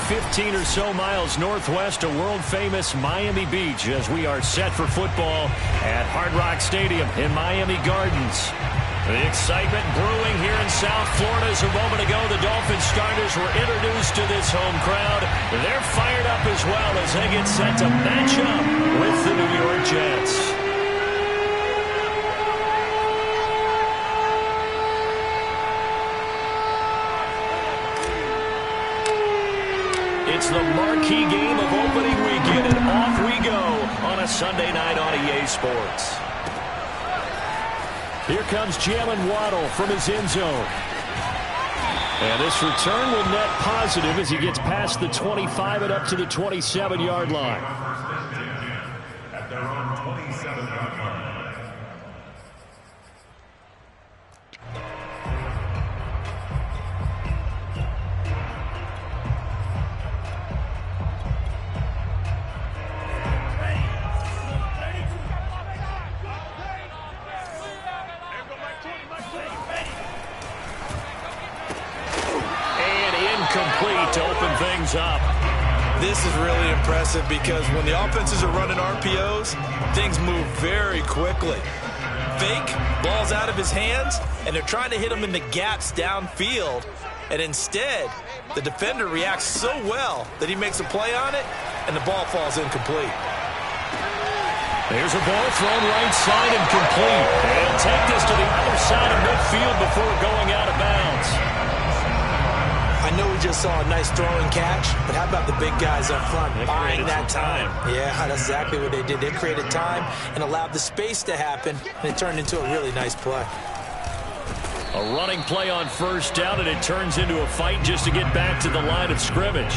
15 or so miles northwest of world-famous Miami Beach as we are set for football at Hard Rock Stadium in Miami Gardens. The excitement brewing here in South Florida. As a moment ago, the Dolphins starters were introduced to this home crowd. They're fired up as well as they get set to match up with the New York Jets. It's the marquee game of opening weekend, and off we go on a Sunday night on EA Sports. Here comes Jalen Waddle from his end zone. And this return will net positive as he gets past the 25 and up to the 27-yard line. At their own 27-yard line. Complete to open things up. This is really impressive because when the offenses are running RPOs, things move very quickly. Fake, ball's out of his hands, and they're trying to hit him in the gaps downfield. And instead, the defender reacts so well that he makes a play on it, and the ball falls incomplete. There's a ball thrown right side and complete. They'll take this to the other side of midfield before going out of bounds. I know we just saw a nice throwing catch, but how about the big guys up front buying that time? Yeah, that's exactly what they did. They created time and allowed the space to happen, and it turned into a really nice play. A running play on first down, and it turns into a fight just to get back to the line of scrimmage.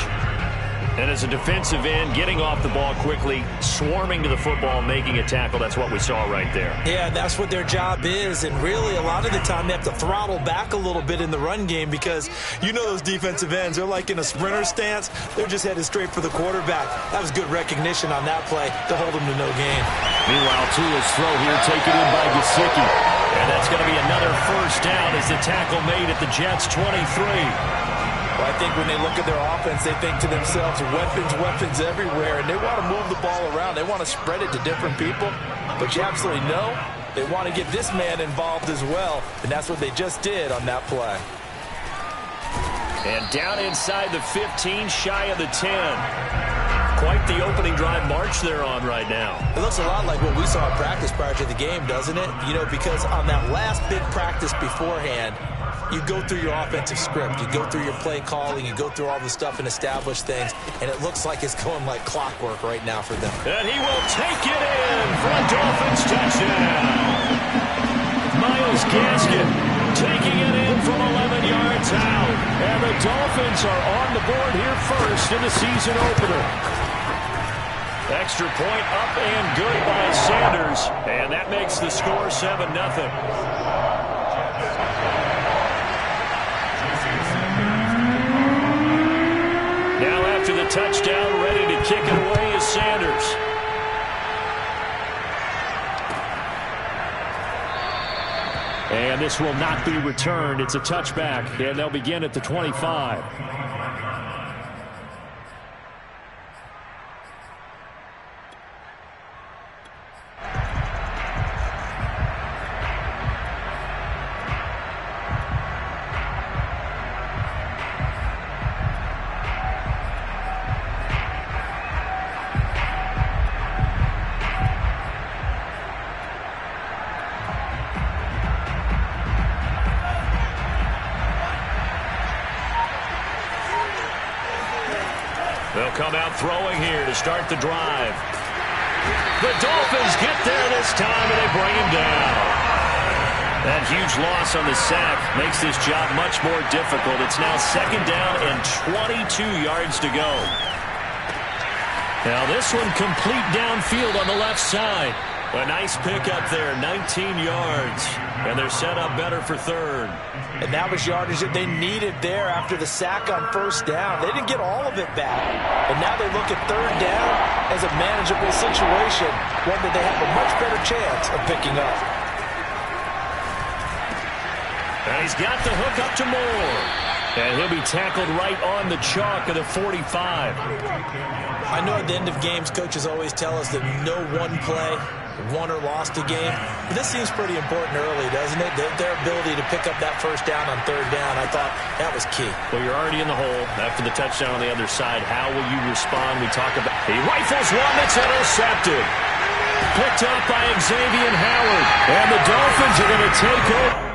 And as a defensive end, getting off the ball quickly, swarming to the football, making a tackle, that's what we saw right there. Yeah, that's what their job is, and really a lot of the time they have to throttle back a little bit in the run game because you know those defensive ends, they're like in a sprinter stance. They're just headed straight for the quarterback. That was good recognition on that play to hold them to no gain. Meanwhile, Tua's throw here taken in by Gesicki. And that's going to be another first down as the tackle made at the Jets' 23. Well, I think when they look at their offense, they think to themselves, weapons everywhere, and they want to move the ball around. They want to spread it to different people, but you absolutely know they want to get this man involved as well, and that's what they just did on that play. And down inside the 15, shy of the 10. Quite the opening drive march they're on right now. It looks a lot like what we saw in practice prior to the game, doesn't it? You know, because on that last big practice beforehand, you go through your offensive script, you go through your play calling, you go through all the stuff and establish things, and it looks like it's going like clockwork right now for them. And he will take it in for a Dolphins touchdown. Myles Gaskin taking it in from 11 yards out. And the Dolphins are on the board here first in the season opener. Extra point up and good by Sanders. And that makes the score 7-0. Now after the touchdown, ready to kick it away is Sanders. And this will not be returned. It's a touchback, and they'll begin at the 25. They'll come out throwing here to start the drive. The Dolphins get there this time, and they bring him down. That huge loss on the sack makes this job much more difficult. It's now second down and 22 yards to go. Now this one complete downfield on the left side. A nice pickup there, 19 yards. And they're set up better for third. And that was yardage that they needed there after the sack on first down. They didn't get all of it back. And now they look at third down as a manageable situation, one that they have a much better chance of picking up. And he's got the hook up to Moore. And he'll be tackled right on the chalk of the 45. I know at the end of games, coaches always tell us that no one play won or lost a game. But this seems pretty important early, doesn't it? Their ability to pick up that first down on third down, I thought that was key. Well, you're already in the hole after the touchdown on the other side. How will you respond? We talk about he rifles one that's intercepted. Picked up by Xavier Howard. And the Dolphins are going to take over.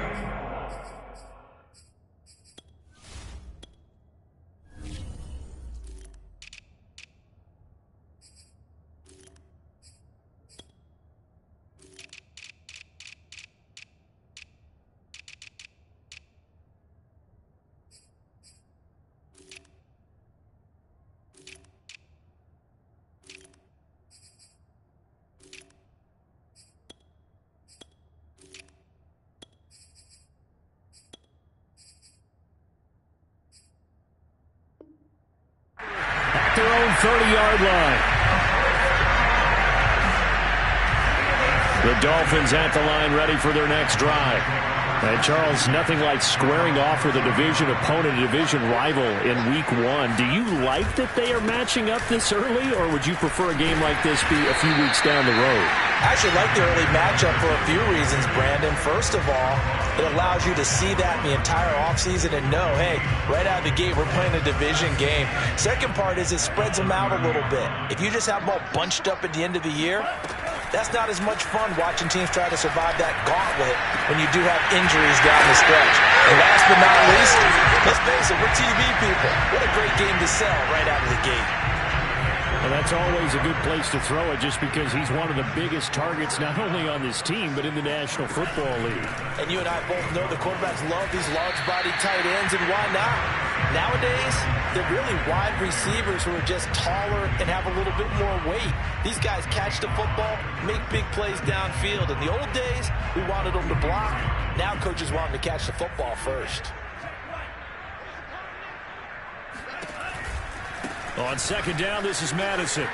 Their own 30-yard line. The Dolphins at the line ready for their next drive. And Charles, nothing like squaring off with a division opponent, a division rival in week one. Do you like that they are matching up this early, or would you prefer a game like this be a few weeks down the road? I actually like the early matchup for a few reasons, Brandon. First of all, it allows you to see that in the entire offseason and know, hey, right out of the gate, we're playing a division game. Second part is it spreads them out a little bit. If you just have them all bunched up at the end of the year, that's not as much fun watching teams try to survive that gauntlet when you do have injuries down the stretch. And last but not least, let's face it, we're TV people. What a great game to sell right out of the gate. Well, that's always a good place to throw it just because he's one of the biggest targets not only on this team but in the National Football League. And you and I both know the quarterbacks love these large-bodied tight ends, and why not? Nowadays, they're really wide receivers who are just taller and have a little bit more weight. These guys catch the football, make big plays downfield. In the old days, we wanted them to block. Now coaches want them to catch the football first. On second down, this is Madison.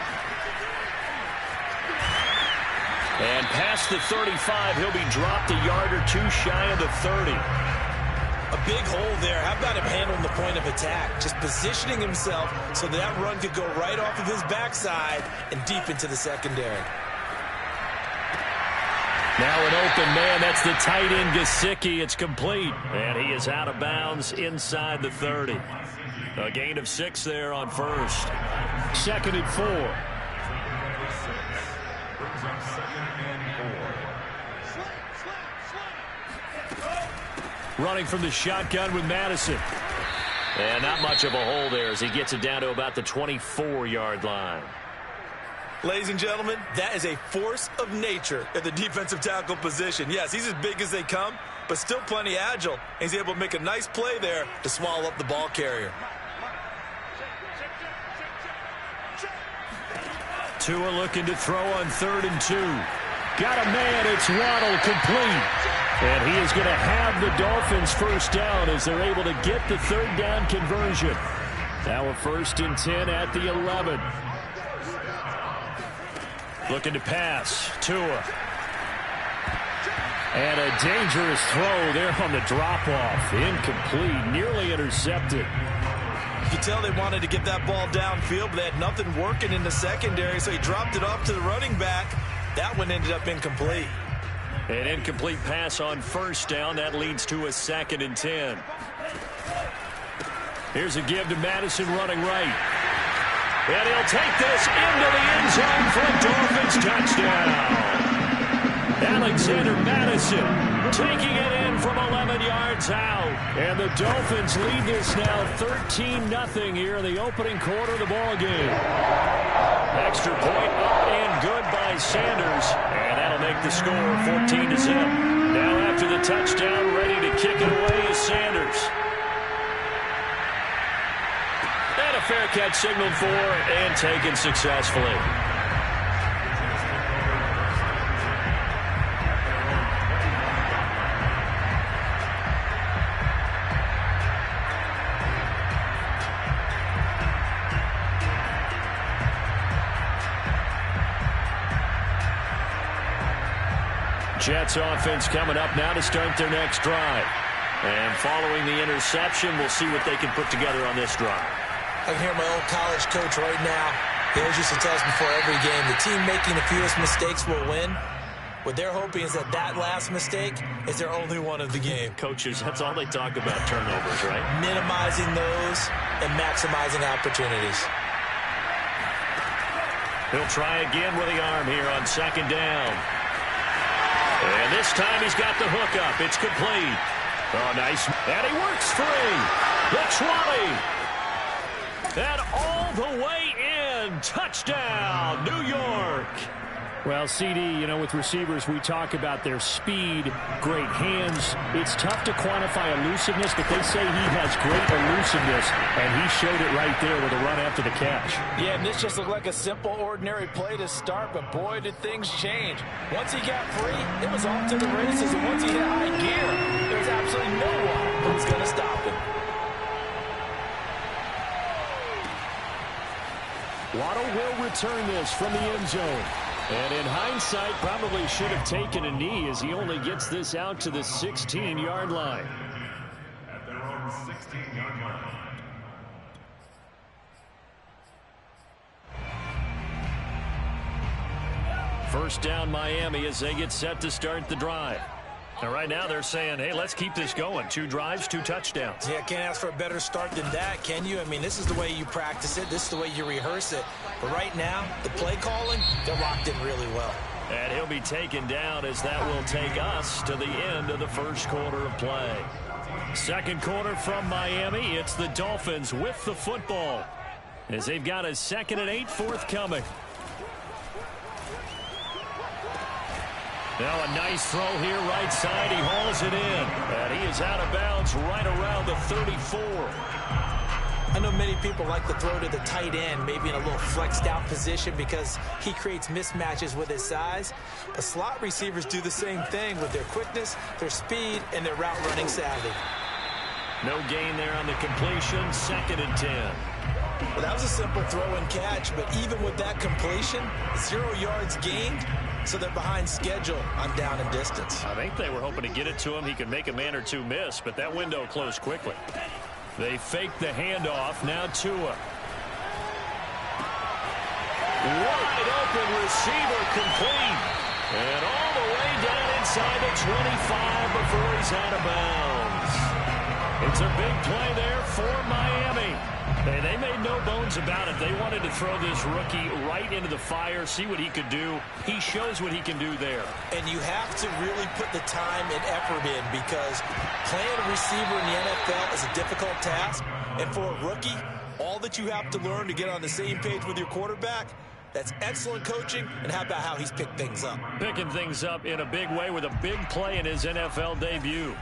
And past the 35, he'll be dropped a yard or two shy of the 30. A big hole there. How about him handling the point of attack? Just positioning himself so that run could go right off of his backside and deep into the secondary. Now an open man. That's the tight end, Gesicki. It's complete. And he is out of bounds inside the 30. A gain of 6 there on first. Second and 4. Running from the shotgun with Madison. And not much of a hole there as he gets it down to about the 24-yard line. Ladies and gentlemen, that is a force of nature at the defensive tackle position. Yes, he's as big as they come, but still plenty agile. He's able to make a nice play there to swallow up the ball carrier. Tua looking to throw on 3rd and 2. Got a man. It's Waddle, complete. And he is going to have the Dolphins first down as they're able to get the 3rd down conversion. Now a 1st and 10 at the 11. Looking to pass. Tua. And a dangerous throw there on the drop-off. Incomplete. Nearly intercepted. You can tell they wanted to get that ball downfield, but they had nothing working in the secondary, so he dropped it off to the running back. That one ended up incomplete. An incomplete pass on 1st down. That leads to a 2nd and 10. Here's a give to Madison running right. And he'll take this into the end zone for a Dolphins touchdown. Alexander Madison taking it in from 11 yards out. And the Dolphins lead this now 13-0 here in the opening quarter of the ball game. Extra point up and good by Sanders. And that'll make the score 14-0. Now after the touchdown, ready to kick it away is Sanders. And a fair catch signaled for and taken successfully. Jets offense coming up now to start their next drive. And following the interception, we'll see what they can put together on this drive. I can hear my old college coach right now. He always used to tell us before every game, the team making the fewest mistakes will win. What they're hoping is that last mistake is their only one of the game. Coaches, that's all they talk about, turnovers, right? Minimizing those and maximizing opportunities. He'll try again with the arm here on second down. And this time he's got the hook up. It's complete. Oh, nice. And he works free. The 20. And all the way in. Touchdown, New York. Well, CD, you know, with receivers, we talk about their speed, great hands. It's tough to quantify elusiveness, but they say he has great elusiveness, and he showed it right there with a run after the catch. Yeah, and this just looked like a simple, ordinary play to start, but boy, did things change. Once he got free, it was off to the races, and once he hit high gear, there was absolutely no one who was going to stop him. Waddle will return this from the end zone. And in hindsight, probably should have taken a knee as he only gets this out to the 16-yard line. At their own 16-yard line. First down, Miami, as they get set to start the drive. And right now they're saying, hey, let's keep this going. 2 drives, 2 touchdowns. Yeah, can't ask for a better start than that, can you? I mean, this is the way you practice it. This is the way you rehearse it. But right now, the play calling, they're locked in really well. And he'll be taken down as that will take us to the end of the first quarter of play. Second quarter from Miami. It's the Dolphins with the football as they've got a 2nd and 8 forthcoming. Now a nice throw here right side. He hauls it in. And he is out of bounds right around the 34. I know many people like to throw to the tight end, maybe in a little flexed out position because he creates mismatches with his size. But slot receivers do the same thing with their quickness, their speed, and their route running savvy. No gain there on the completion. 2nd and 10. Well, that was a simple throw and catch, but even with that completion, 0 yards gained, so they're behind schedule on down and distance. I think they were hoping to get it to him. He could make a man or two miss, but that window closed quickly. They fake the handoff. Now Tua. Wide open receiver complete. And all the way down inside the 25 before he's out of bounds. It's a big play there for Miami. Hey, they made no bones about it. They wanted to throw this rookie right into the fire, see what he could do. He shows what he can do there. And you have to really put the time and effort in because playing a receiver in the NFL is a difficult task. And for a rookie, all that you have to learn to get on the same page with your quarterback, that's excellent coaching. And how about how he's picked things up? Picking things up in a big way with a big play in his NFL debut.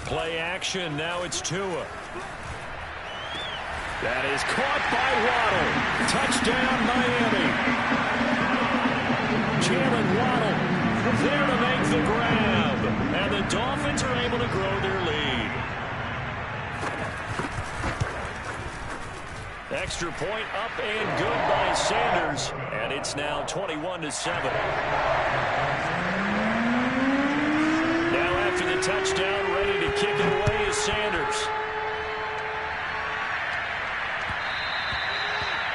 Play action. Now it's Tua. That is caught by Waddle. Touchdown, Miami. Jalen Waddle there to make the grab. And the Dolphins are able to grow their lead. Extra point up and good by Sanders. And it's now 21-7. Now after the touchdown, ready to kick it away is Sanders.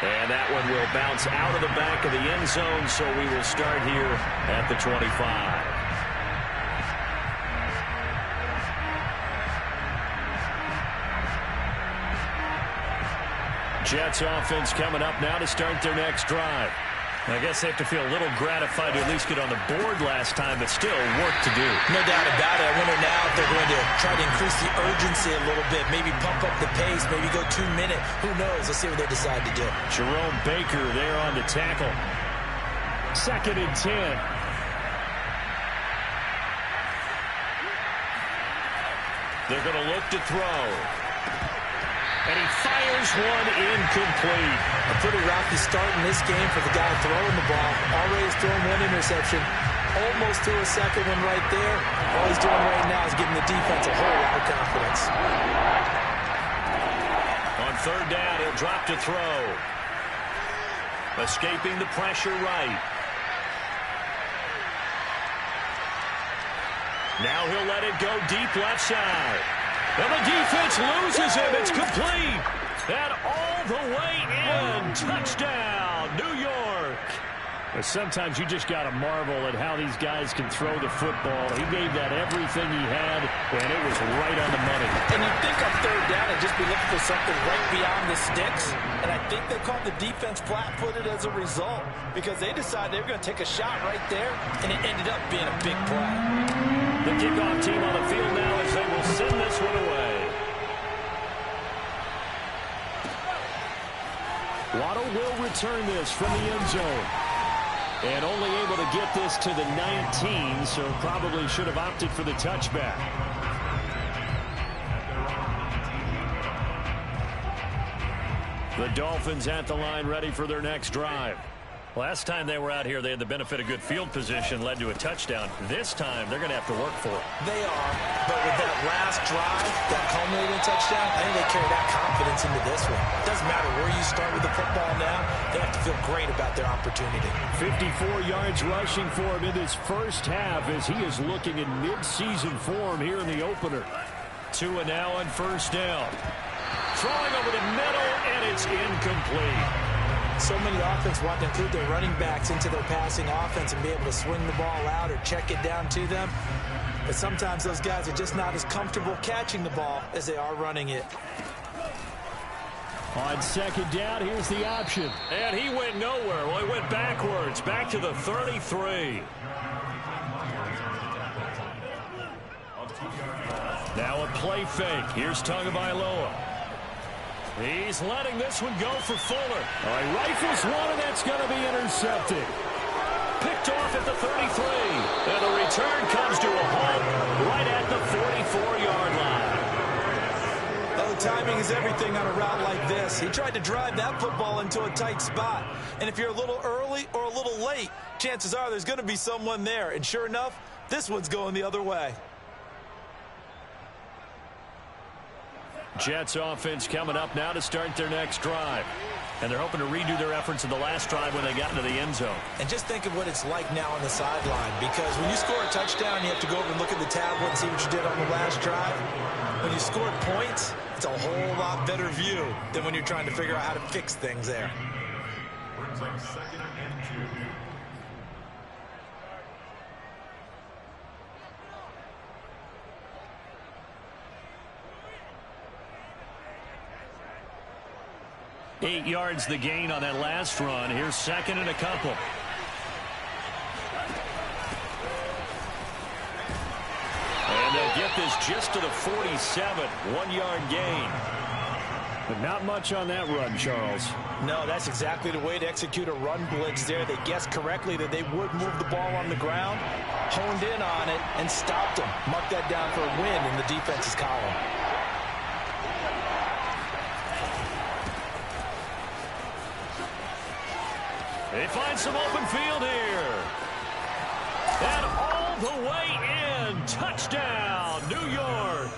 And that one will bounce out of the back of the end zone, so we will start here at the 25. Jets offense coming up now to start their next drive. I guess they have to feel a little gratified to at least get on the board last time, but still work to do. No doubt about it. I wonder now if they're going to try to increase the urgency a little bit, maybe pump up the pace, maybe go 2 minute. Who knows? Let's see what they decide to do. Jerome Baker there on the tackle. 2nd and 10. They're going to look to throw. And he fires one incomplete. A pretty rocky start in this game for the guy throwing the ball. Already has thrown 1 interception. Almost threw a second one right there. All he's doing right now is giving the defense a whole lot of confidence. On 3rd down, he'll drop to throw. Escaping the pressure right. Now he'll let it go deep left side. And the defense loses him. It's complete. And all the way in. Touchdown, New York. Sometimes you just got to marvel at how these guys can throw the football. He gave that everything he had, and it was right on the money. And you'd think on third down and just be looking for something right beyond the sticks. And I think they caught the defense flat-footed as a result because they decided they were going to take a shot right there, and it ended up being a big play. The kickoff team on the field now as they will send this one away. Waddle will return this from the end zone. And only able to get this to the 19, so probably should have opted for the touchback. The Dolphins at the line ready for their next drive. Last time they were out here, they had the benefit of good field position, led to a touchdown. This time, they're going to have to work for it. They are, but with that last drive, that culminating touchdown, I think they carry that confidence into this one. It doesn't matter where you start with the football now. They have to feel great about their opportunity. 54 yards rushing for him in this first half as he is looking in mid-season form here in the opener. Tua now on first down. Throwing over the middle, and it's incomplete. So many offense want to include their running backs into their passing offense and be able to swing the ball out or check it down to them. But sometimes those guys are just not as comfortable catching the ball as they are running it. On second down, here's the option. And he went nowhere. Well, he went backwards, back to the 33. Now a play fake. Here's Tagovailoa. He's letting this one go for Fuller. All right, rifles one, and that's going to be intercepted. Picked off at the 33. And the return comes to a halt right at the 44-yard line. Oh, timing is everything on a route like this. He tried to drive that football into a tight spot. And if you're a little early or a little late, chances are there's going to be someone there. And sure enough, this one's going the other way. Jets offense coming up now to start their next drive. And they're hoping to redo their efforts in the last drive when they got into the end zone. And just think of what it's like now on the sideline, because when you score a touchdown, you have to go over and look at the tablet and see what you did on the last drive. When you scored points, it's a whole lot better view than when you're trying to figure out how to fix things there. Brings up 2nd and 2. Eight yards the gain on that last run. Here's second and a couple. And they'll get this just to the 47. 1 yard gain. But not much on that run, Charles. No, that's exactly the way to execute a run blitz there. They guessed correctly that they would move the ball on the ground, honed in on it, and stopped them. Mark that down for a win in the defense's column. They find some open field here. And all the way in. Touchdown, New York.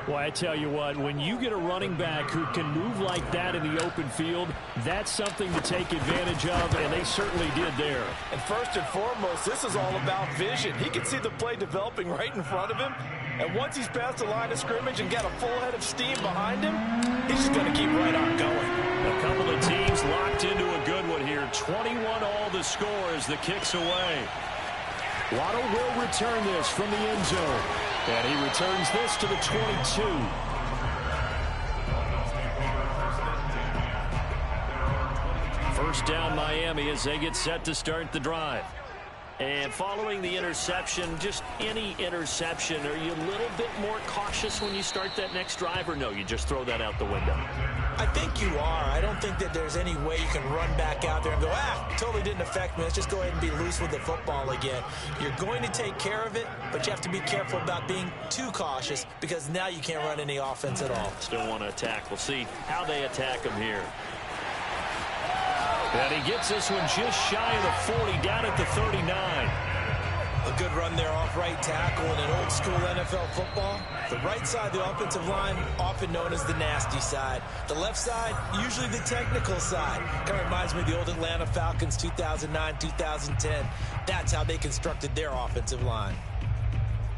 Well, I tell you what, when you get a running back who can move like that in the open field, that's something to take advantage of, and they certainly did there. And first and foremost, this is all about vision. He can see the play developing right in front of him. And once he's past the line of scrimmage and got a full head of steam behind him, he's just going to keep right on going. A couple of teams locked into a good one here. 21 all the score as the kick's away. Waddle will return this from the end zone. And he returns this to the 22. First down Miami as they get set to start the drive. And following the interception, just any interception, are you a little bit more cautious when you start that next drive, or no, you just throw that out the window? I think you are. I don't think that there's any way you can run back out there and go, totally didn't affect me. Let's just go ahead and be loose with the football again. You're going to take care of it, but you have to be careful about being too cautious because now you can't run any offense at all. Still want to attack. We'll see how they attack him here. And he gets this one just shy of the 40, down at the 39. A good run there off right tackle in an old school NFL football. The right side of the offensive line, often known as the nasty side. The left side, usually the technical side. Kind of reminds me of the old Atlanta Falcons 2009, 2010. That's how they constructed their offensive line.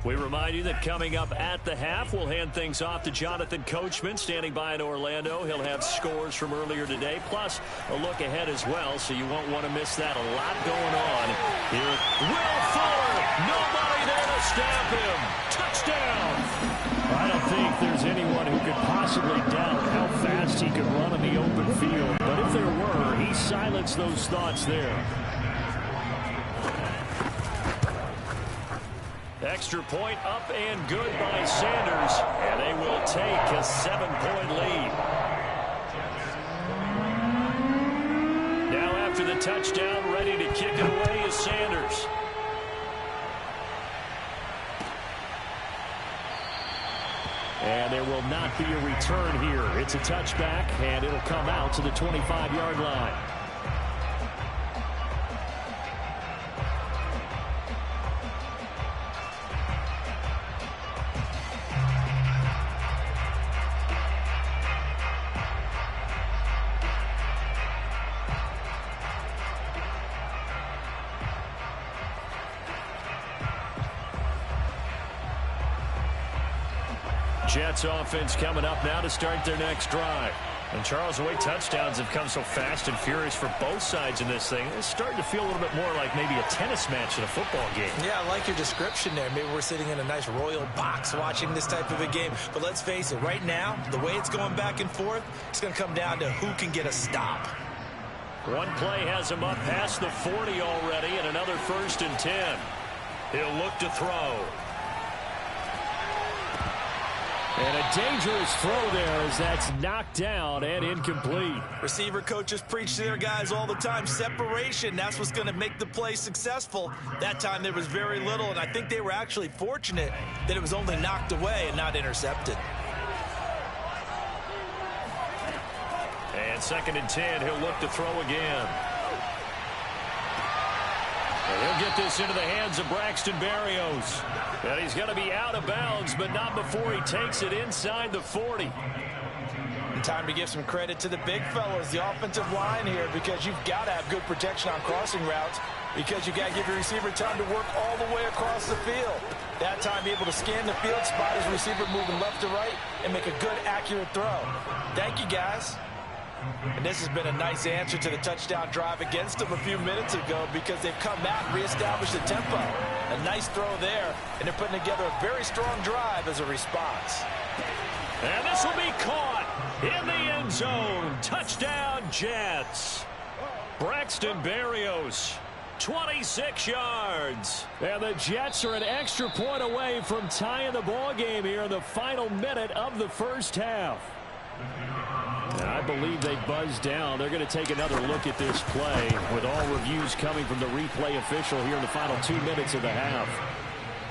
We remind you that coming up at the half, we'll hand things off to Jonathan Coachman, standing by in Orlando. He'll have scores from earlier today, plus a look ahead as well, so you won't want to miss that. A lot going on here. Will Fuller, nobody there to stop him. Touchdown! I don't think there's anyone who could possibly doubt how fast he could run in the open field, but if there were, he silenced those thoughts there. Extra point up and good by Sanders, and they will take a 7-point lead. Now after the touchdown, ready to kick it away is Sanders. And there will not be a return here. It's a touchback, and it'll come out to the 25-yard line. Jets offense coming up now to start their next drive. And Charles, the way touchdowns have come so fast and furious for both sides in this thing, it's starting to feel a little bit more like maybe a tennis match in a football game. Yeah, I like your description there. Maybe we're sitting in a nice royal box watching this type of a game. But let's face it, right now, the way it's going back and forth, it's going to come down to who can get a stop. One play has him up past the 40 already, and another 1st and 10. He'll look to throw. And a dangerous throw there as that's knocked down and incomplete. Receiver coaches preach to their guys all the time. Separation, that's what's going to make the play successful. That time there was very little, and I think they were actually fortunate that it was only knocked away and not intercepted. And 2nd and 10, he'll look to throw again. And he'll get this into the hands of Braxton Berrios. And he's going to be out of bounds, but not before he takes it inside the 40. And time to give some credit to the big fellas, the offensive line here, because you've got to have good protection on crossing routes, because you got to give your receiver time to work all the way across the field. That time, be able to scan the field, spot his receiver moving left to right, and make a good, accurate throw. Thank you, guys. And this has been a nice answer to the touchdown drive against them a few minutes ago, because they've come back and reestablished the tempo. A nice throw there, and they're putting together a very strong drive as a response. And this will be caught in the end zone. Touchdown, Jets. Braxton Berrios, 26 yards. And the Jets are an extra point away from tying the ball game here in the final minute of the first half. And I believe they buzzed down. They're going to take another look at this play with all reviews coming from the replay official here in the final 2 minutes of the half.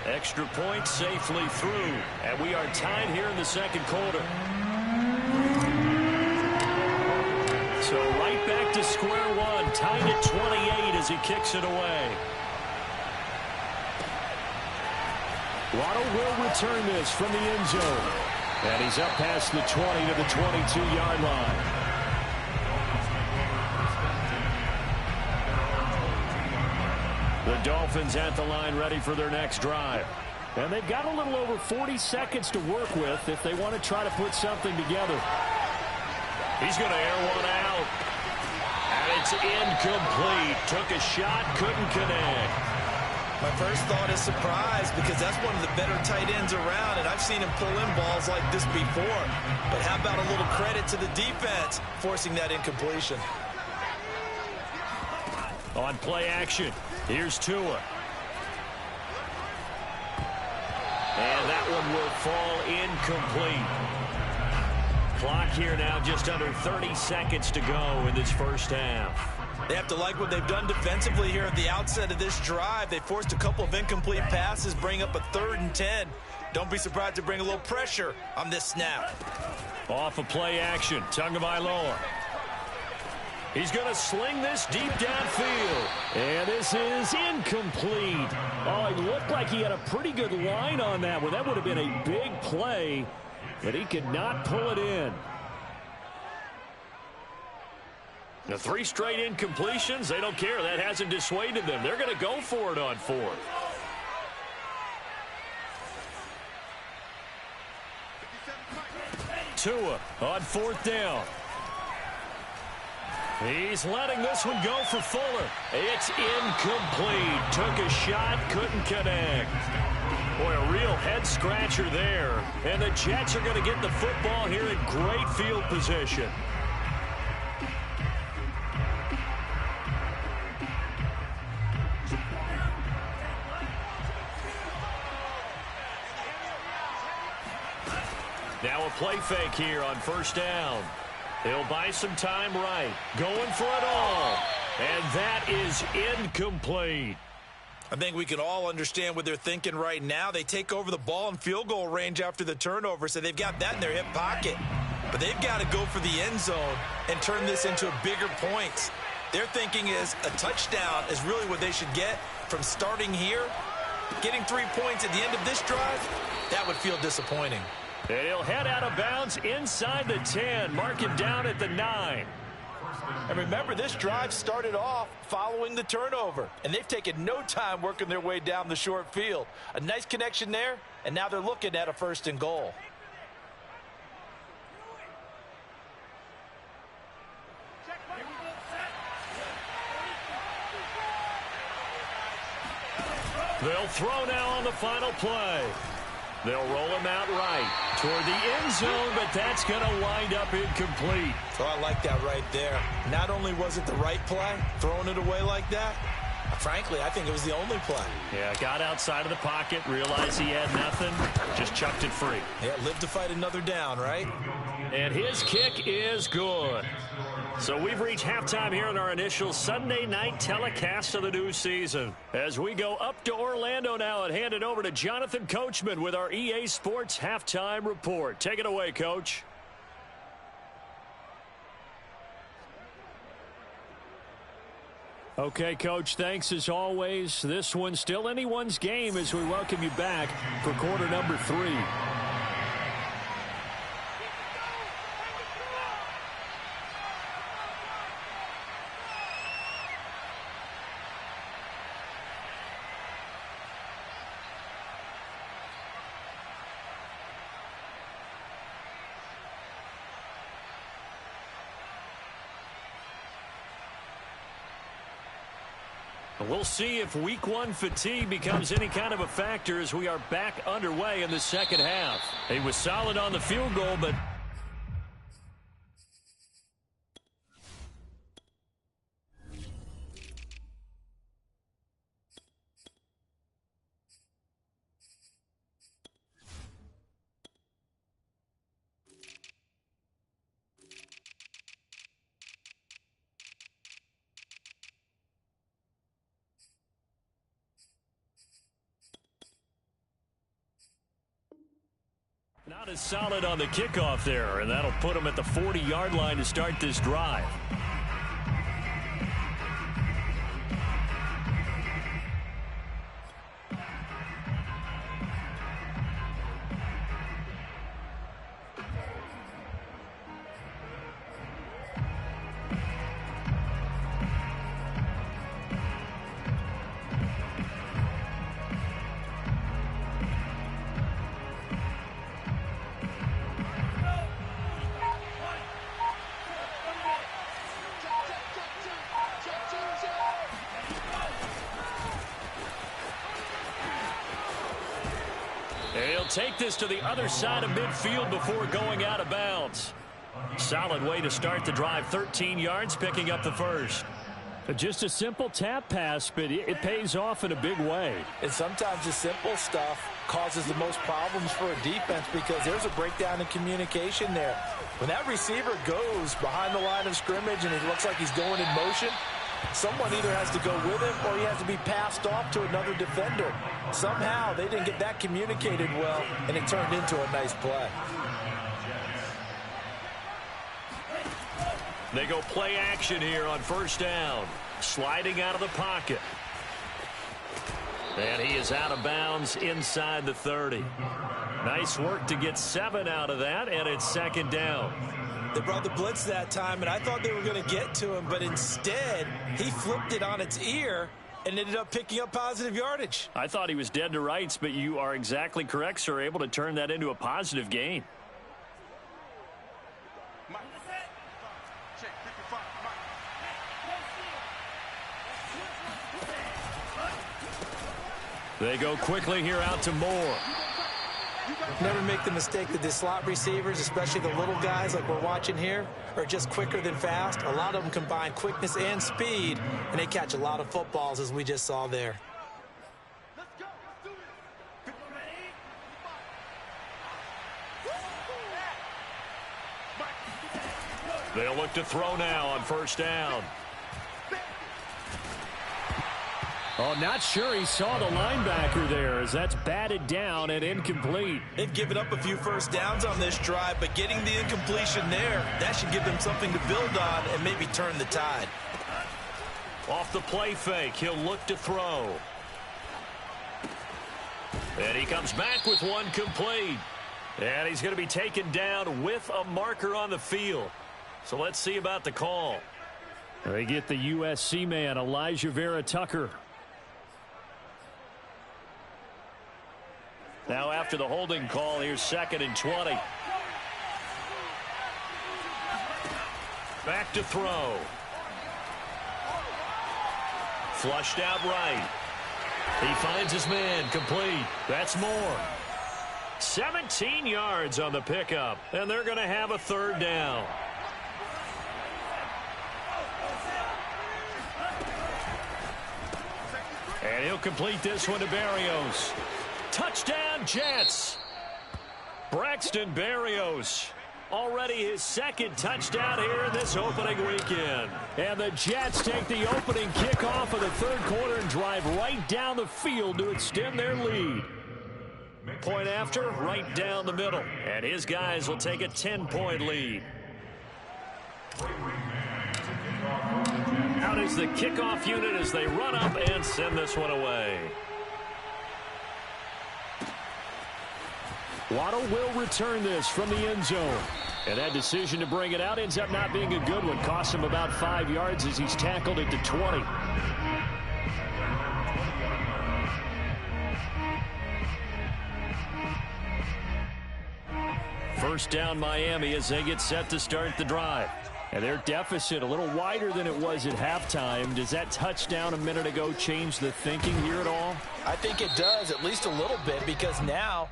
Extra point safely through, and we are tied here in the second quarter. So right back to square one, tied at 28 as he kicks it away. Waddle will return this from the end zone. And he's up past the 20 to the 22-yard line. The Dolphins at the line ready for their next drive. And they've got a little over 40 seconds to work with if they want to try to put something together. He's going to air one out. And it's incomplete. Took a shot, couldn't connect. My first thought is surprise, because that's one of the better tight ends around, and I've seen him pull in balls like this before. But how about a little credit to the defense forcing that incompletion? On play action, here's Tua. And that one will fall incomplete. Clock here now, just under 30 seconds to go in this first half. They have to like what they've done defensively here at the outset of this drive. They forced a couple of incomplete passes, bring up a 3rd and 10. Don't be surprised to bring a little pressure on this snap. Off of play action, Tagovailoa. He's going to sling this deep downfield. And this is incomplete. Oh, it looked like he had a pretty good line on that one. That would have been a big play, but he could not pull it in. The 3 straight incompletions, they don't care. That hasn't dissuaded them. They're going to go for it on 4th. Tua on 4th down. He's letting this one go for Fuller. It's incomplete. Took a shot, couldn't connect. Boy, a real head-scratcher there. And the Jets are going to get the football here in great field position. Now a play fake here on 1st down. He'll buy some time right. Going for it all. And that is incomplete. I think we can all understand what they're thinking right now. They take over the ball in field goal range after the turnover, so they've got that in their hip pocket. But they've got to go for the end zone and turn this into bigger points. Their thinking is a touchdown is really what they should get from starting here. Getting 3 points at the end of this drive, that would feel disappointing. And he'll head out of bounds inside the 10. Mark him down at the 9. And remember, this drive started off following the turnover. And they've taken no time working their way down the short field. A nice connection there, and now they're looking at a 1st and goal. They'll throw now on the final play. They'll roll him out right toward the end zone, but that's going to wind up incomplete. So I like that right there. Not only was it the right play, throwing it away like that, frankly, I think it was the only play. Yeah, got outside of the pocket, realized he had nothing, just chucked it free. Yeah, live to fight another down, right? And his kick is good. So we've reached halftime here in our initial Sunday night telecast of the new season. As we go up to Orlando now and hand it over to Jonathan Coachman with our EA Sports Halftime Report. Take it away, Coach. Okay, Coach, thanks as always. This one's still anyone's game as we welcome you back for quarter number 3. We'll see if week 1 fatigue becomes any kind of a factor as we are back underway in the second half. He was solid on the field goal, but not as solid on the kickoff there, and that'll put him at the 40-yard line to start this drive. He'll take this to the other side of midfield before going out of bounds. Solid way to start the drive. 13 yards, picking up the first. Just a simple tap pass, but it pays off in a big way. And sometimes the simple stuff causes the most problems for a defense because there's a breakdown in communication there. When that receiver goes behind the line of scrimmage and it looks like he's going in motion, someone either has to go with him or he has to be passed off to another defender. Somehow they didn't get that communicated well, and it turned into a nice play. They go play action here on 1st down. Sliding out of the pocket. And he is out of bounds inside the 30. Nice work to get 7 out of that, and it's 2nd down. They brought the blitz that time, and I thought they were going to get to him, but instead he flipped it on its ear and ended up picking up positive yardage. I thought he was dead to rights, but you are exactly correct, sir. Able to turn that into a positive gain. They go quickly here out to Moore. Never make the mistake that the slot receivers, especially the little guys like we're watching here, are just quicker than fast. A lot of them combine quickness and speed, and they catch a lot of footballs, as we just saw there. They'll look to throw now on first down. Oh, not sure he saw the linebacker there as that's batted down and incomplete. They've given up a few first downs on this drive, but getting the incompletion there, that should give them something to build on and maybe turn the tide. Off the play fake, he'll look to throw. And he comes back with one complete. And he's going to be taken down with a marker on the field. So let's see about the call. They get the USC man, Elijah Vera Tucker. Now after the holding call, here's 2nd and 20. Back to throw. Flushed out right. He finds his man, complete. That's Moore. 17 yards on the pickup, and they're going to have a third down. And he'll complete this one to Berrios. Touchdown, Jets. Braxton Berrios. Already his 2nd touchdown here in this opening weekend. And the Jets take the opening kickoff of the 3rd quarter and drive right down the field to extend their lead. Point after, right down the middle. And his guys will take a 10-point lead. Out is the kickoff unit as they run up and send this one away. Waddle will return this from the end zone. And that decision to bring it out ends up not being a good one. Costs him about 5 yards as he's tackled it to 20. First down Miami as they get set to start the drive. And their deficit a little wider than it was at halftime. Does that touchdown a minute ago change the thinking here at all? I think it does, at least a little bit, because now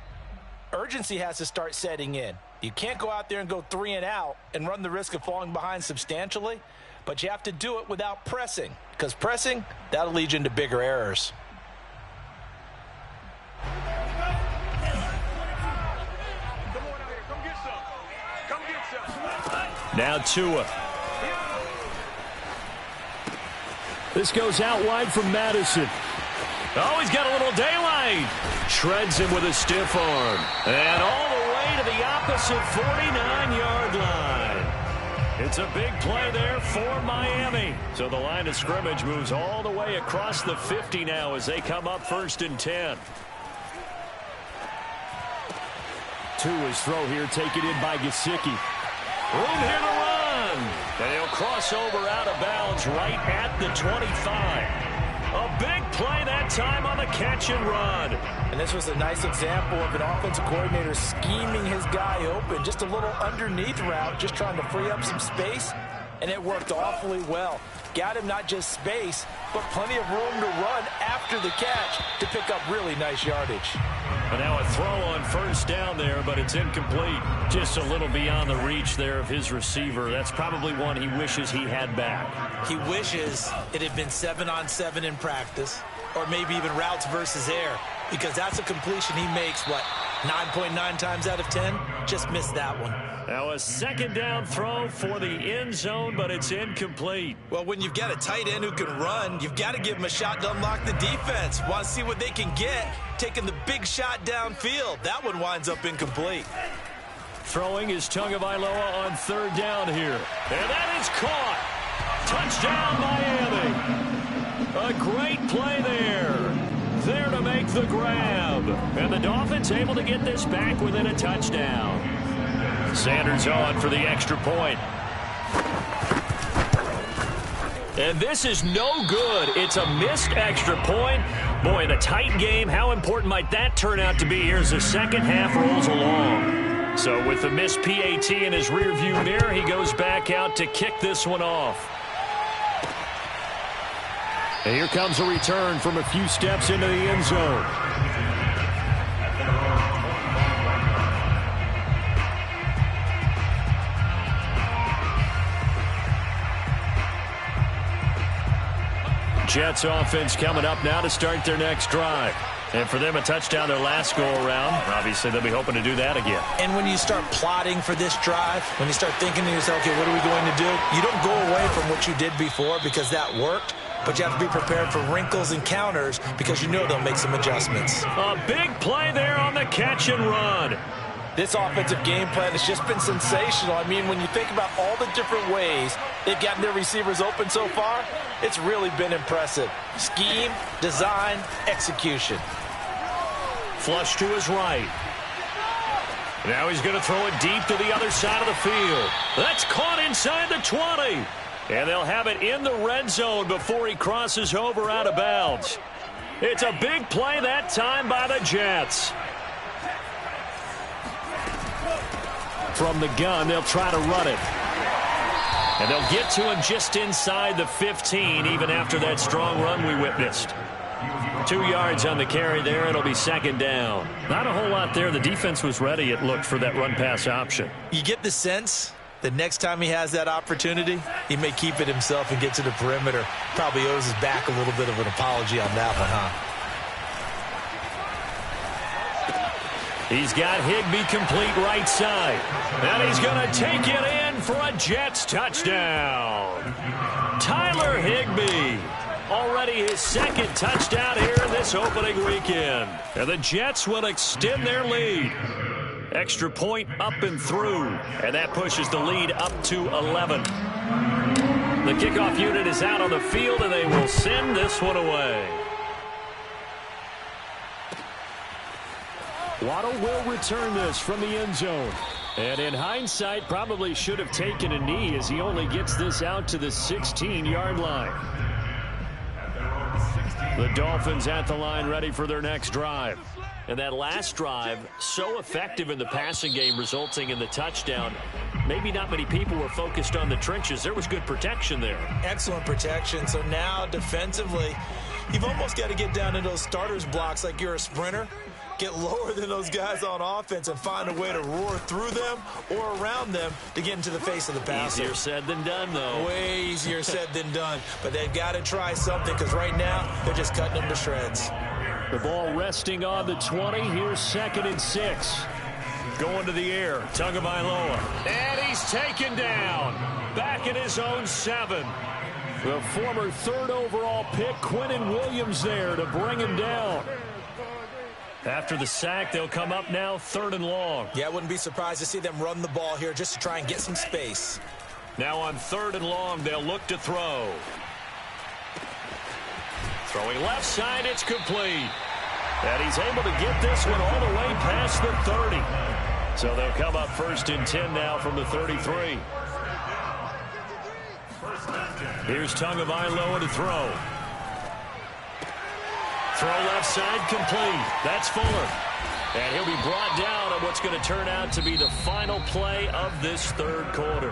urgency has to start setting in. You can't go out there and go 3 and out and run the risk of falling behind substantially, but you have to do it without pressing, because pressing, that'll lead you into bigger errors. Now Tua. This goes out wide from Madison. Oh, he's got a little daylight. Shreds him with a stiff arm. And all the way to the opposite 49-yard line. It's a big play there for Miami. So the line of scrimmage moves all the way across the 50 now as they come up 1st and 10. Tua's throw here taken in by Gesicki. Room here to run. And he'll cross over out of bounds right at the 25. A big play that time on the catch and run. And this was a nice example of an offensive coordinator scheming his guy open. Just a little underneath route, just trying to free up some space. And it worked awfully well. Got him not just space, but plenty of room to run after the catch to pick up really nice yardage. And now a throw on first down there, but it's incomplete. Just a little beyond the reach there of his receiver. That's probably one he wishes he had back. He wishes it had been 7-on-7 in practice, or maybe even routes versus air, because that's a completion he makes, 9.9 times out of 10? Just missed that one. Now a 2nd down throw for the end zone, but it's incomplete. Well, when you've got a tight end who can run, you've got to give him a shot to unlock the defense. Want to see what they can get, taking the big shot downfield. That one winds up incomplete. Throwing is Tagovailoa on 3rd down here. And that is caught. Touchdown, Miami. A great play there. There to make the grab. And the Dolphins able to get this back within a touchdown. Sanders on for the extra point. And this is no good. It's a missed extra point. Boy, in a tight game, how important might that turn out to be here as the second half rolls along? So with the missed PAT in his rearview mirror, he goes back out to kick this one off. And here comes a return from a few steps into the end zone. Jets offense coming up now to start their next drive. And for them, a touchdown their last go-around. Obviously, they'll be hoping to do that again. And when you start plotting for this drive, when you start thinking to yourself, okay, what are we going to do? You don't go away from what you did before because that worked. But you have to be prepared for wrinkles and counters because you know they'll make some adjustments. A big play there on the catch and run. This offensive game plan has just been sensational. I mean, when you think about all the different ways they've gotten their receivers open so far, it's really been impressive. Scheme, design, execution. Flush to his right. Now he's going to throw it deep to the other side of the field. That's caught inside the 20. And they'll have it in the red zone before he crosses over out of bounds. It's a big play that time by the Jets. From the gun, they'll try to run it. And they'll get to him just inside the 15, even after that strong run we witnessed. 2 yards on the carry there. It'll be second down. Not a whole lot there. The defense was ready, it looked, for that run-pass option. You get the sense that next time he has that opportunity, he may keep it himself and get to the perimeter. Probably owes his back a little bit of an apology on that one, huh? He's got Higbee complete right side. And he's going to take it in for a Jets touchdown. Tyler Higbee. Already his second touchdown here in this opening weekend. And the Jets will extend their lead. Extra point up and through. And that pushes the lead up to 11. The kickoff unit is out on the field, and they will send this one away. Waddle will return this from the end zone. And in hindsight, probably should have taken a knee as he only gets this out to the 16-yard line. The Dolphins at the line ready for their next drive. And that last drive, so effective in the passing game, resulting in the touchdown. Maybe not many people were focused on the trenches. There was good protection there. Excellent protection. So now defensively, you've almost got to get down in those starters blocks like you're a sprinter. Get lower than those guys on offense and find a way to roar through them or around them to get into the face of the passer. Easier said than done, though. Way easier said than done. But they've got to try something because right now they're just cutting them to shreds. The ball resting on the 20. Here's 2nd and 6. Going to the air. Tagovailoa. And he's taken down. Back in his own 7. The former 3rd overall pick, Quinnen Williams, there to bring him down. After the sack, they'll come up now 3rd and long. Yeah, I wouldn't be surprised to see them run the ball here just to try and get some space. Now on 3rd and long, they'll look to throw. Throwing left side, it's complete. And he's able to get this one all the way past the 30. So they'll come up 1st and 10 now from the 33. Here's Tagovailoa to throw. Throw left side complete. That's Fuller. And he'll be brought down on what's going to turn out to be the final play of this 3rd quarter.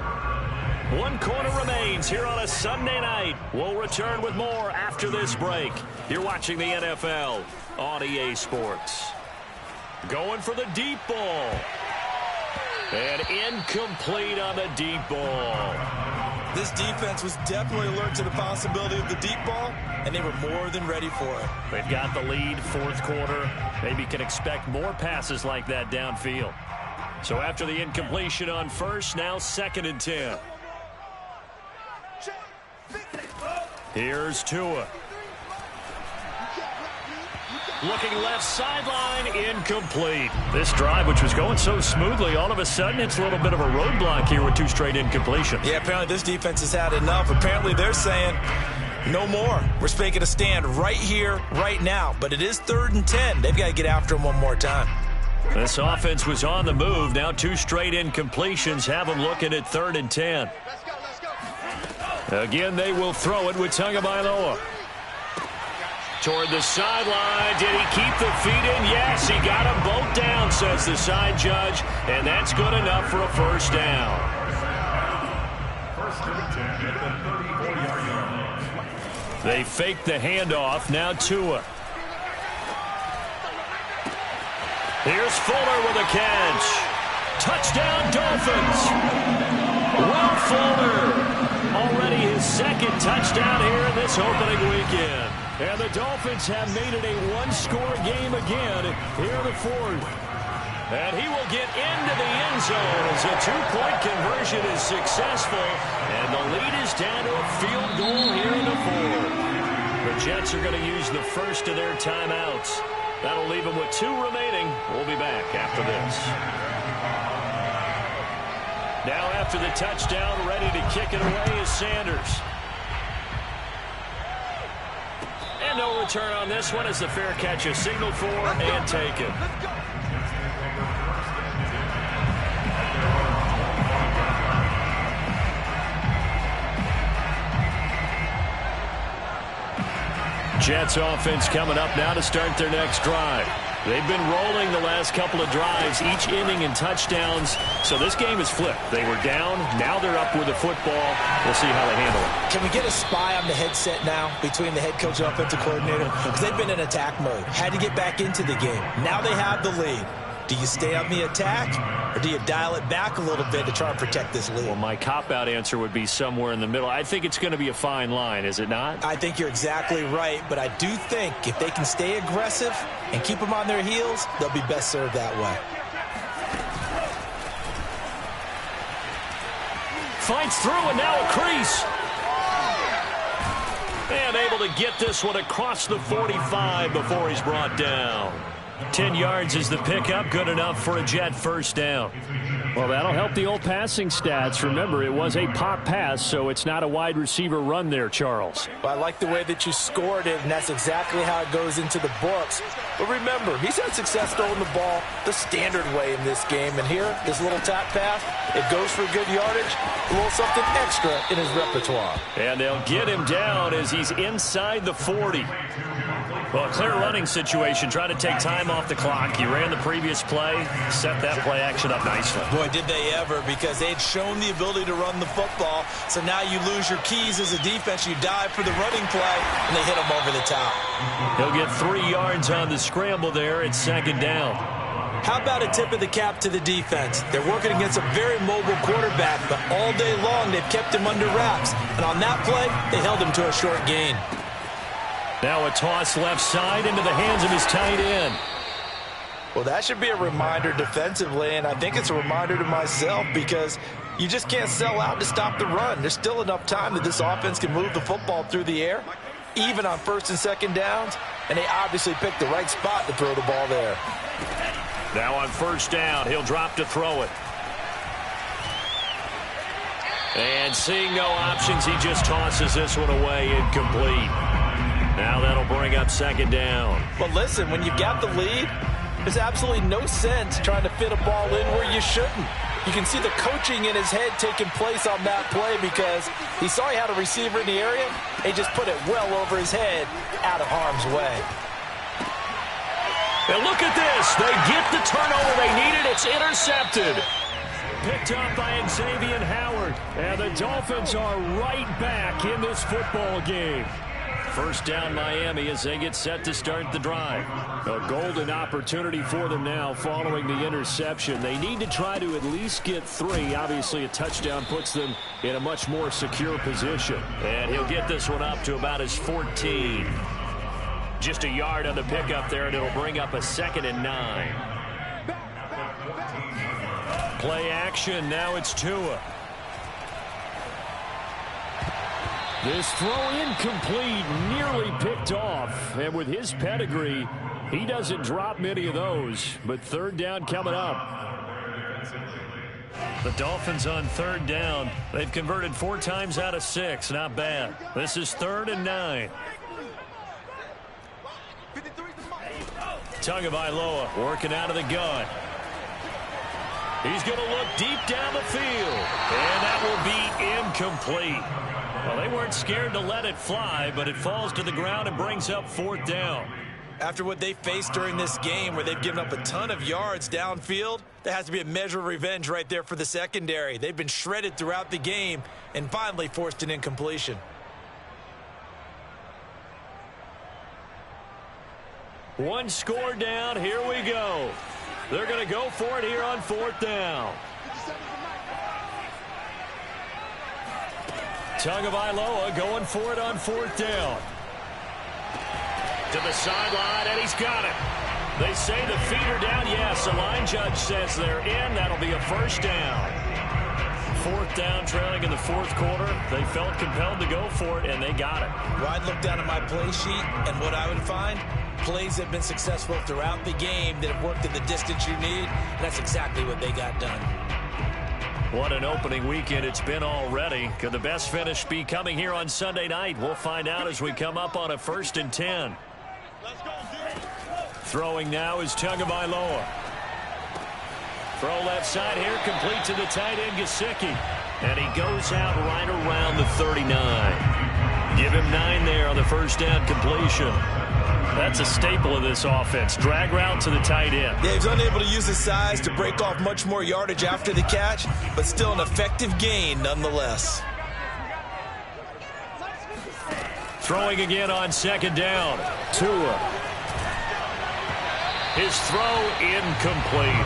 1 quarter remains here on a Sunday night. We'll return with more after this break. You're watching the NFL on EA Sports. Going for the deep ball. And incomplete on the deep ball. This defense was definitely alert to the possibility of the deep ball, and they were more than ready for it. They've got the lead, 4th quarter. Maybe can expect more passes like that downfield. So after the incompletion on 1st, now 2nd and 10. Here's Tua. Looking left sideline, incomplete. This drive, which was going so smoothly, all of a sudden it's a little bit of a roadblock here with 2 straight incompletions. Yeah, apparently this defense has had enough. Apparently they're saying no more. We're making a stand right here, right now. But it is 3rd and 10. They've got to get after him one more time. This offense was on the move. Now 2 straight incompletions have them looking at 3rd and 10. Again, they will throw it with Tagovailoa. Toward the sideline. Did he keep the feet in? Yes, he got them both down, says the side judge. And that's good enough for a 1st down. They fake the handoff. Now Tua. Here's Fuller with a catch. Touchdown, Dolphins. Will Fuller. Already his second touchdown here in this opening weekend. And the Dolphins have made it a one-score game again here in the fourth. And he will get into the end zone as a two-point conversion is successful. And the lead is down to a field goal here in the fourth. The Jets are going to use the first of their timeouts. That'll leave them with 2 remaining. We'll be back after this. Now after the touchdown, ready to kick it away is Sanders. And no return on this one as the fair catch is signaled for and taken. Jets offense coming up now to start their next drive. They've been rolling the last couple of drives, each inning in touchdowns. So this game is flipped. They were down. Now they're up with the football. We'll see how they handle it. Can we get a spy on the headset now between the head coach and offensive coordinator? Because they've been in attack mode. Had to get back into the game. Now they have the lead. Do you stay on the attack, or do you dial it back a little bit to try and protect this lead? Well, my cop-out answer would be somewhere in the middle. I think it's going to be a fine line, is it not? I think you're exactly right, but I do think if they can stay aggressive and keep them on their heels, they'll be best served that way. Fights through, and now a crease. And able to get this one across the 45 before he's brought down. 10 yards is the pickup, good enough for a Jet first down. Well, that'll help the old passing stats. Remember, it was a pop pass, so it's not a wide receiver run there, Charles. Well, I like the way that you scored it, and that's exactly how it goes into the books. But remember, he's had success throwing the ball the standard way in this game. And here, this little tap pass, it goes for good yardage, a little something extra in his repertoire. And they'll get him down as he's inside the 40. Well, a clear running situation, trying to take time off the clock. He ran the previous play, set that play action up nicely. Boy, did they ever, because they'd shown the ability to run the football. So now you lose your keys as a defense. You dive for the running play, and they hit him over the top. He'll get 3 yards on the scramble there. It's second down. How about a tip of the cap to the defense? They're working against a very mobile quarterback, but all day long they've kept him under wraps. And on that play, they held him to a short gain. Now a toss left side into the hands of his tight end. Well, that should be a reminder defensively, and I think it's a reminder to myself because you just can't sell out to stop the run. There's still enough time that this offense can move the football through the air, even on first and second downs, and they obviously picked the right spot to throw the ball there. Now on first down, he'll drop to throw it. And seeing no options, he just tosses this one away, incomplete. Now that'll bring up second down. But listen, when you've got the lead, there's absolutely no sense trying to fit a ball in where you shouldn't. You can see the coaching in his head taking place on that play because he saw he had a receiver in the area. He just put it well over his head, out of harm's way. And look at this. They get the turnover they needed. It's intercepted. Picked up by Xavier Howard. And the Dolphins are right back in this football game. First down Miami as they get set to start the drive. A golden opportunity for them now following the interception. They need to try to at least get 3. Obviously, a touchdown puts them in a much more secure position. And he'll get this one up to about his 14. Just a yard on the pickup there, and it'll bring up a 2nd and 9. Play action. Now it's Tua. This throw incomplete, nearly picked off. And with his pedigree, he doesn't drop many of those. But third down coming up. The Dolphins on third down. They've converted 4 times out of 6. Not bad. This is 3rd and 9. Tagovailoa working out of the gun. He's going to look deep down the field. And that will be incomplete. Well, they weren't scared to let it fly, but it falls to the ground and brings up 4th down. After what they faced during this game where they've given up a ton of yards downfield, there has to be a measure of revenge right there for the secondary. They've been shredded throughout the game and finally forced an incompletion. One score down. Here we go. They're going to go for it here on 4th down. Tagovailoa going for it on 4th down. To the sideline, and he's got it. They say the feet are down. Yes, the line judge says they're in. That'll be a first down. 4th down, trailing in the 4th quarter. They felt compelled to go for it, and they got it. Well, I'd look down at my play sheet, and what I would find, plays have been successful throughout the game that have worked at the distance you need. And that's exactly what they got done. What an opening weekend it's been already. Could the best finish be coming here on Sunday night? We'll find out as we come up on a 1st and 10. Throwing now is Tagovailoa. Throw left side here, complete to the tight end, Gesicki. And he goes out right around the 39. Give him 9 there on the first down completion. That's a staple of this offense. Drag route to the tight end. Yeah, he's unable to use his size to break off much more yardage after the catch, but still an effective gain nonetheless. Throwing again on 2nd down. Tua. His throw incomplete.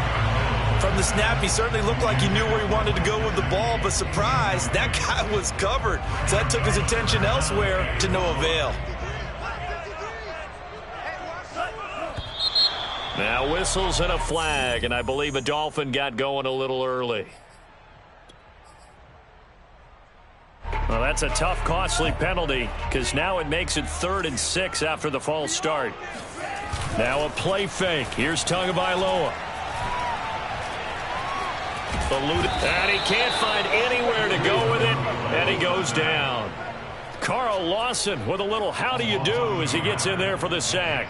From the snap, he certainly looked like he knew where he wanted to go with the ball, but surprise, that guy was covered. So that took his attention elsewhere to no avail. Now whistles and a flag, and I believe a Dolphin got going a little early. Well, that's a tough, costly penalty, because now it makes it 3rd and 6 after the false start. Now a play fake. Here's Tagovailoa. And he can't find anywhere to go with it, and he goes down. Carl Lawson with a little how do you do as he gets in there for the sack.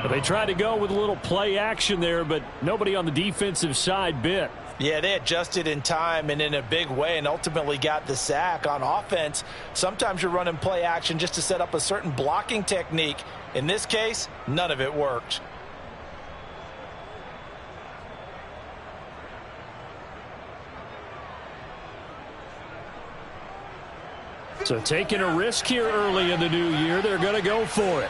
They tried to go with a little play action there, but nobody on the defensive side bit. Yeah, they adjusted in time and in a big way and ultimately got the sack. On offense, sometimes you're running play action just to set up a certain blocking technique. In this case, none of it worked. So taking a risk here early in the new year, they're going to go for it.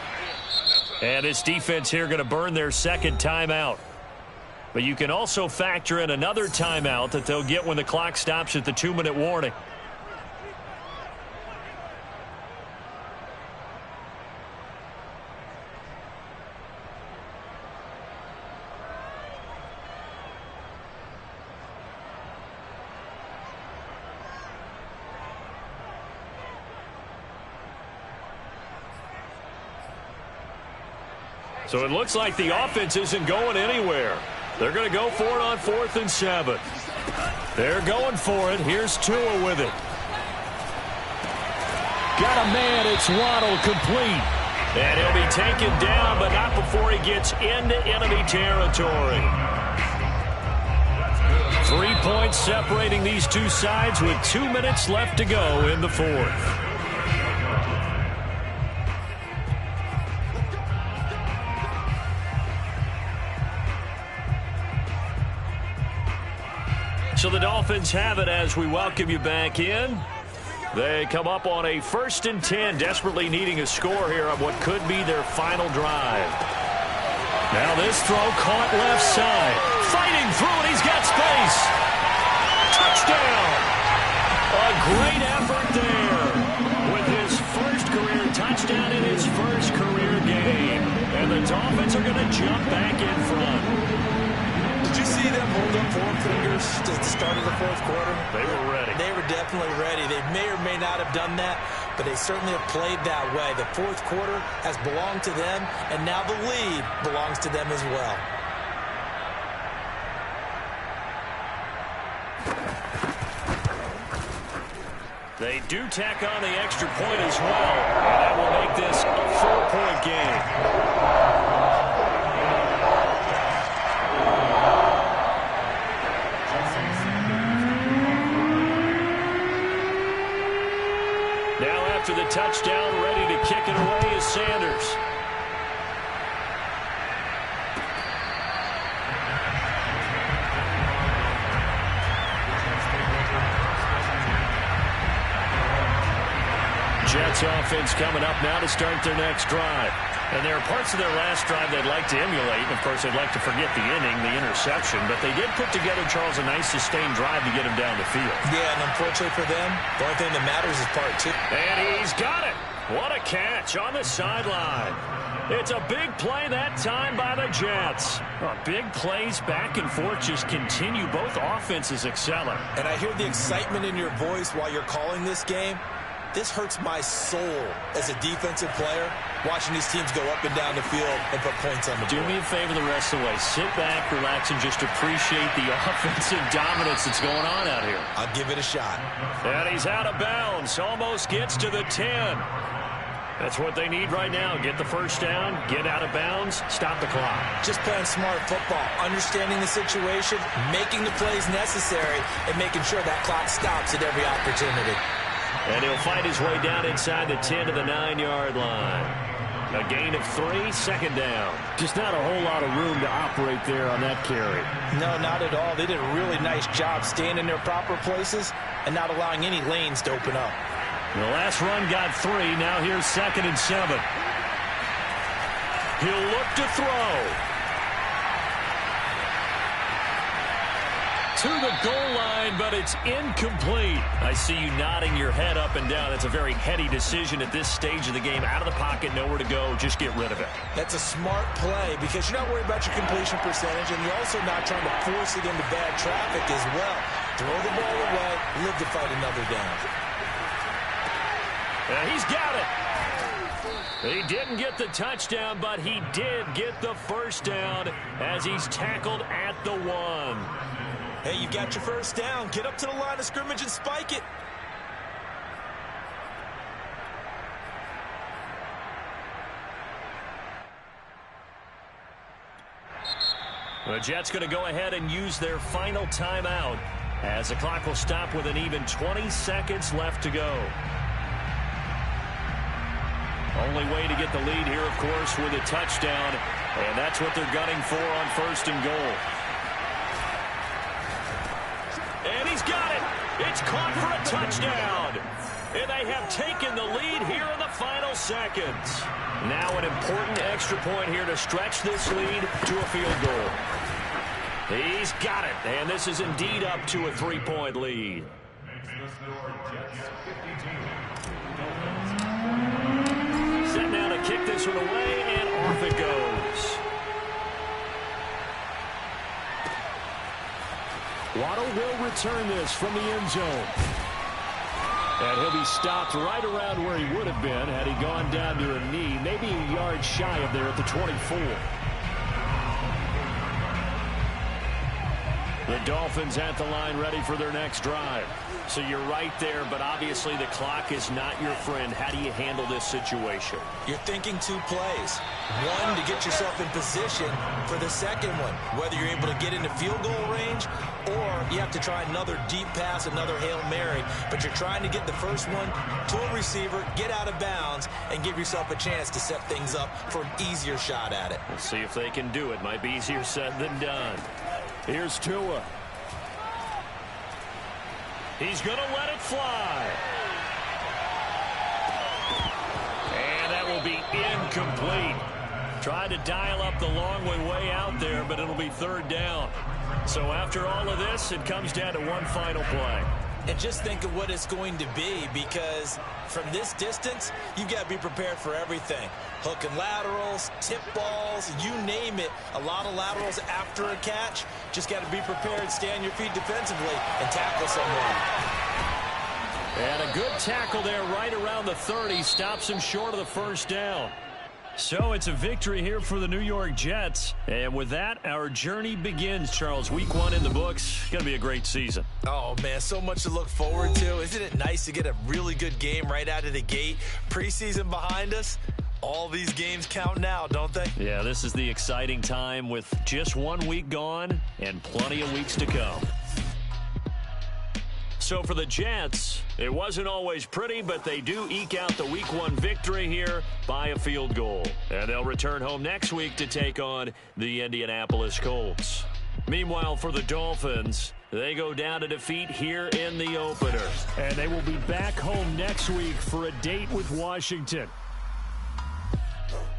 And this defense here going to burn their 2nd timeout. But you can also factor in another timeout that they'll get when the clock stops at the 2-minute warning. So it looks like the offense isn't going anywhere. They're going to go for it on 4th and 7. They're going for it. Here's Tua with it. Got a man. It's Waddle, complete. And he'll be taken down, but not before he gets into enemy territory. 3 points separating these two sides with 2 minutes left to go in the 4th. So the Dolphins have it as we welcome you back in. They come up on a 1st and 10, desperately needing a score here on what could be their final drive. Now this throw caught left side. Fighting through it, he's got space. Touchdown! A great effort there with his first career touchdown in his first career game. And the Dolphins are going to jump back in front. Did you see them hold up 4 fingers to the start of the 4th quarter? They were ready. They were definitely ready. They may or may not have done that, but they certainly have played that way. The 4th quarter has belonged to them, and now the lead belongs to them as well. They do tack on the extra point as well, and that will make this a 4-point game. After the touchdown, ready to kick it away is Sanders. Jets offense coming up now to start their next drive. And there are parts of their last drive they'd like to emulate. Of course, they'd like to forget the inning, the interception. But they did put together, Charles, a nice sustained drive to get him down the field. Yeah, and unfortunately for them, the only thing that matters is part two. And he's got it. What a catch on the sideline. It's a big play that time by the Jets. Big plays back and forth just continue. Both offenses excelling. And I hear the excitement in your voice while you're calling this game. This hurts my soul as a defensive player, watching these teams go up and down the field and put points on the board. Do me a favor the rest of the way. Sit back, relax, and just appreciate the offensive dominance that's going on out here. I'll give it a shot. And he's out of bounds. Almost gets to the 10. That's what they need right now. Get the first down, get out of bounds, stop the clock. Just playing smart football, understanding the situation, making the plays necessary, and making sure that clock stops at every opportunity. And he'll fight his way down inside the 10 to the 9-yard line. A gain of 3, second down. Just not a whole lot of room to operate there on that carry. No, not at all. They did a really nice job staying in their proper places and not allowing any lanes to open up. The last run got 3. Now here's 2nd and 7. He'll look to throw. To the goal line, but it's incomplete. I see you nodding your head up and down. That's a very heady decision at this stage of the game. Out of the pocket, nowhere to go. Just get rid of it. That's a smart play because you're not worried about your completion percentage, and you're also not trying to force it into bad traffic as well. Throw the ball away, live to fight another down. And he's got it. He didn't get the touchdown, but he did get the first down as he's tackled at the 1. Hey, you got your first down. Get up to the line of scrimmage and spike it. The Jets going to go ahead and use their final timeout as the clock will stop with an even 20 seconds left to go. Only way to get the lead here, of course, with a touchdown, and that's what they're gunning for on 1st and goal. And he's got it. It's caught for a touchdown. And they have taken the lead here in the final seconds. Now an important extra point here to stretch this lead to a field goal. He's got it. And this is indeed up to a 3-point lead. Set now to kick this one away, and off it goes. Waddle will return this from the end zone. And he'll be stopped right around where he would have been had he gone down to a knee, maybe a yard shy of there at the 24. The Dolphins at the line ready for their next drive. So you're right there, but obviously the clock is not your friend. How do you handle this situation? You're thinking 2 plays. One, to get yourself in position for the second one, whether you're able to get into field goal range or you have to try another deep pass, another Hail Mary. But you're trying to get the first one to a receiver, get out of bounds, and give yourself a chance to set things up for an easier shot at it. We'll see if they can do it. Might be easier said than done. Here's Tua. He's going to let it fly. And that will be incomplete. Tried to dial up the long way out there, but it'll be 3rd down. So after all of this, it comes down to one final play. And just think of what it's going to be, because from this distance, you've got to be prepared for everything. Hook and laterals, tip balls, you name it. A lot of laterals after a catch. Just got to be prepared, stay on your feet defensively, and tackle someone. And a good tackle there right around the 30. Stops him short of the first down. So it's a victory here for the New York Jets. And with that, our journey begins, Charles. Week 1 in the books. Going to be a great season. Oh, man, so much to look forward to. Isn't it nice to get a really good game right out of the gate? Preseason behind us. All these games count now, don't they? Yeah, this is the exciting time with just 1 week gone and plenty of weeks to come. So for the Jets, it wasn't always pretty, but they do eke out the Week 1 victory here by a field goal. And they'll return home next week to take on the Indianapolis Colts. Meanwhile, for the Dolphins, they go down to defeat here in the opener. And they will be back home next week for a date with Washington.